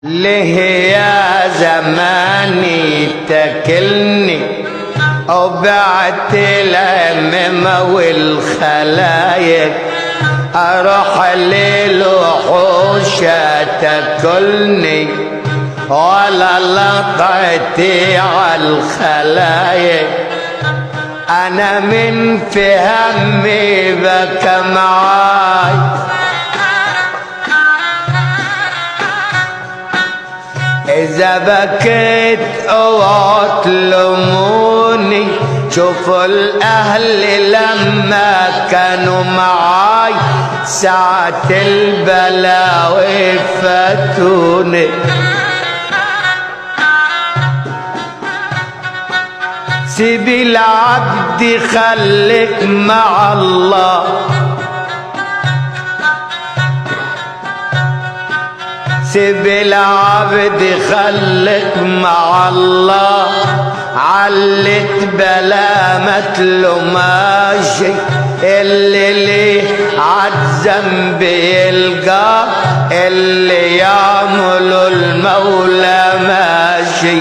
ليه يا زماني تاكلني وبعت الأمم والخلايق، أروح للوحوش تاكلني ولا لطعتي عالخلايق. أنا من في همي بكى معاي، إذا بكيت اوعوا تلوموني، شوفوا الأهل لما كانوا معاي ساعة البلاوي فاتوني. سيب العبد خليك مع الله، سيب العبد خليك مع الله. علت بلا متلو ماشي، اللي ليه عالذنب يلقى، اللي يعمل المولى ماشي.